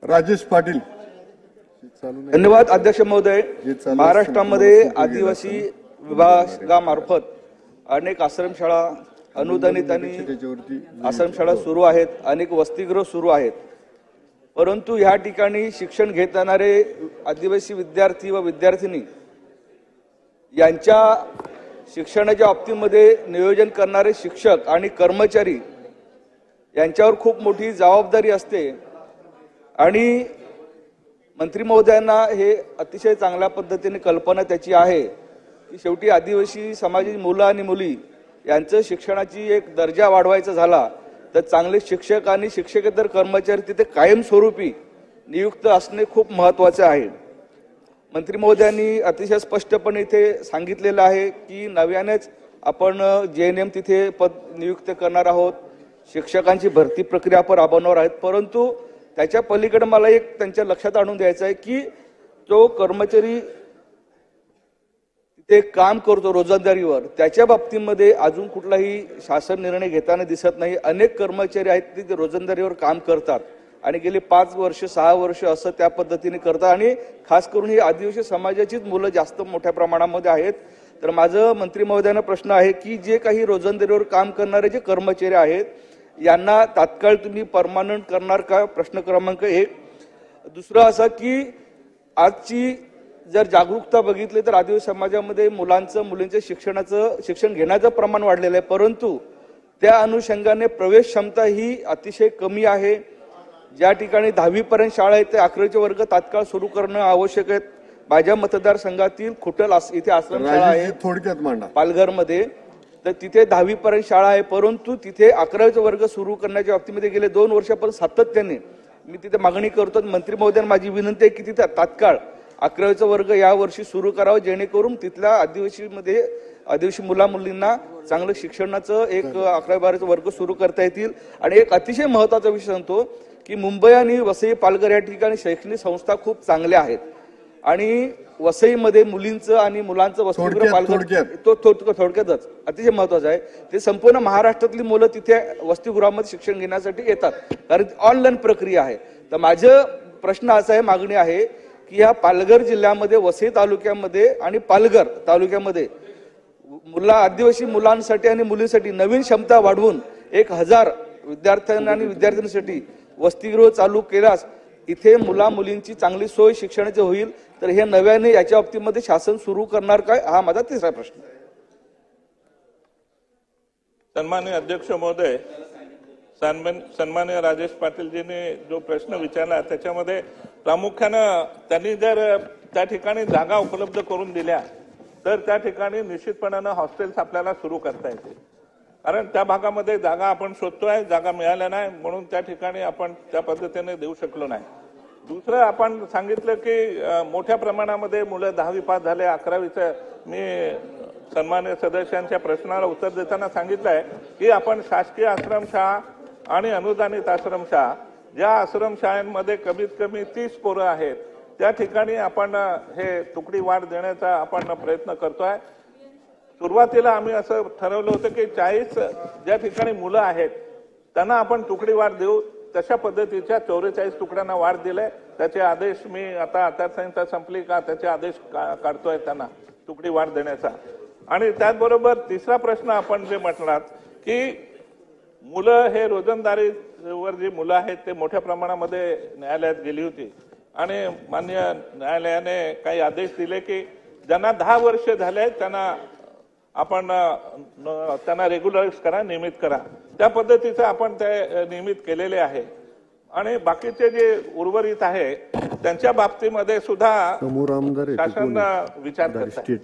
राजेश पाटील. धन्यवाद अध्यक्ष महोदय. महाराष्ट्रामध्ये आदिवासी विभागामार्फत अनेक आश्रमशाळा अनुदानित आणि आश्रमशाळा सुरू आहेत, अनेक वसतिगृह सुरू आहेत. परंतु या ठिकाणी शिक्षण घेत येणारे आदिवासी विद्यार्थी व विद्यार्थिनी यांच्या शिक्षणाच्या बाबतीमध्ये नियोजन करणारे शिक्षक आणि कर्मचारी यांच्यावर खूप मोठी जबाबदारी असते आणि मंत्री महोदयांना हे अतिशय चांगल्या पद्धतीने कल्पना त्याची आहे की शेवटी आदिवासी समाजाची मुलं आणि मुली यांचं शिक्षणाची एक दर्जा वाढवायचा झाला तर चांगले शिक्षक आणि शिक्षकेतर कर्मचारी तिथे कायमस्वरूपी नियुक्त असणे खूप महत्त्वाचे आहे. मंत्री महोदयांनी अतिशय स्पष्टपणे इथे सांगितलेलं आहे की नव्यानेच आपण JNM तिथे पद नियुक्त करणार आहोत, शिक्षकांची भरती प्रक्रिया आपण राबवणार आहेत. परंतु त्याच्या पलीकडे मला एक त्यांच्या लक्षात आणून द्यायचं आहे की जो कर्मचारी ते काम करतो रोजंदारीवर त्याच्या बाबतीमध्ये अजून कुठलाही शासन निर्णय घेताना दिसत नाही. अनेक कर्मचारी आहेत ते रोजंदारीवर काम करतात आणि गेली 5 वर्ष 6 वर्ष असं त्या पद्धतीने करतात आणि खास करून ही आदिवासी समाजाचीच मुलं जास्त मोठ्या प्रमाणामध्ये आहेत. तर माझं मंत्री महोदयांना प्रश्न आहे की जे काही रोजंदारीवर काम करणारे जे कर्मचारी आहेत यांना तात्काळ तुम्ही परमनंट करणार का? प्रश्न क्रमांक 1. दुसरं असं की आजची जर जागरूकता बघितली तर आदिवासी समाजामध्ये मुलींच्या शिक्षण घेण्याचं प्रमाण वाढलेलं आहे, परंतु त्या अनुषंगाने प्रवेश क्षमता ही अतिशय कमी आहे. ज्या ठिकाणी 10वी पर्यंत शाळा आहे ते 11वीचे वर्ग तात्काळ सुरू करणं आवश्यक आहे. माझ्या मतदारसंघातील खुटल इथे आश्रमशाळा आहे थोडक्यात मांडा पालघरमध्ये, तर तिथे 10वी पर्यंत शाळा आहे, परंतु तिथे 11वीचे वर्ग सुरू करण्याच्या बाबतीमध्ये गेले 2 वर्षापर्यंत सातत्याने मी तिथे मागणी करतो. मंत्री महोदयांना माझी विनंती आहे की तिथे तात्काळ 11वीचा वर्ग या वर्षी सुरू करावा जेणेकरून तिथल्या आदिवासी मुलींना चांगलं शिक्षणाचं एक 11-12चा वर्ग सुरू करता येतील. आणि एक अतिशय महत्त्वाचा विषय सांगतो की मुंबई आणि वसई पालघर या ठिकाणी शैक्षणिक संस्था खूप चांगल्या आहेत आणि वसईमध्ये मुलींचं आणि मुलांचं वसतिगृह पालघर तो थोडक्यातच अतिशय महत्त्वाचं आहे. ते संपूर्ण महाराष्ट्रातली मुलं तिथे वसतिगृहामध्ये शिक्षण घेण्यासाठी येतात कारण ऑनलाईन प्रक्रिया आहे. तर माझं प्रश्न असा आहे, मागणी आहे की या पालघर जिल्ह्यामध्ये वसई तालुक्यामध्ये आणि पालघर तालुक्यामध्ये आदिवासी मुलांसाठी आणि मुलींसाठी नवीन क्षमता वाढवून 1000 विद्यार्थ्यांना आणि विद्यार्थिनींसाठी वसतिगृह चालू केल्यास इथे मुलींची चांगली सोय शिक्षणाची होईल. तर हे नव्याने याच्या बाबतीमध्ये शासन सुरू करणार काय, हा माझा तिसरा प्रश्न. सन्माननीय अध्यक्ष महोदय, सन्माननीय राजेश पाटीलजींनी जो प्रश्न विचारला त्याच्यामध्ये प्रामुख्यानं त्यांनी जर त्या ठिकाणी जागा उपलब्ध करून दिल्या तर त्या ठिकाणी निश्चितपणानं हॉस्टेल्स आपल्याला सुरू करता येतील. कारण त्या भागामध्ये जागा आपण शोधतोय, जागा मिळाल्या नाही म्हणून त्या ठिकाणी आपण त्या पद्धतीने देऊ शकलो नाही. दुसरं आपण सांगितलं की मोठ्या प्रमाणामध्ये मुलं 10वी पास झाले, 11वीचं मी सन्माननीय सदस्यांच्या प्रश्नाला उत्तर देताना सांगितलं आहे की आपण शासकीय आश्रमशाळा आणि अनुदानित आश्रमशाळा ज्या आश्रमशाळांमध्ये कमीत कमी 30 पोरं आहेत त्या ठिकाणी आपण हे तुकडी वाढ देण्याचा आपण प्रयत्न करतोय. सुरुवातीला आम्ही असं ठरवलं होतं की 40 ज्या ठिकाणी मुलं आहेत त्यांना आपण तुकडी वाढ देऊ, तशा पद्धतीच्या 44 तुकड्यांना वाढ दिले. त्याचे आदेश मी आता आचारसंहिता संपली का त्याचे आदेश काढतोय त्यांना तुकडी वाढ देण्याचा. आणि त्याचबरोबर तिसरा प्रश्न आपण जे म्हटलात की मुलं हे रोजंदारीवर जी मुलं आहेत ते मोठ्या प्रमाणामध्ये न्यायालयात गेली होती आणि माननीय न्यायालयाने काही आदेश दिले की ज्यांना 10 वर्ष झाले त्यांना आपण त्यांना रेग्युलराइज करा, नियमित करा. त्या पद्धतीचं आपण ते नियमित केलेले आहे. आणि बाकीचे जे उर्वरित आहे त्यांच्या बाबतीमध्ये सुद्धा शासन विचार करत आहे.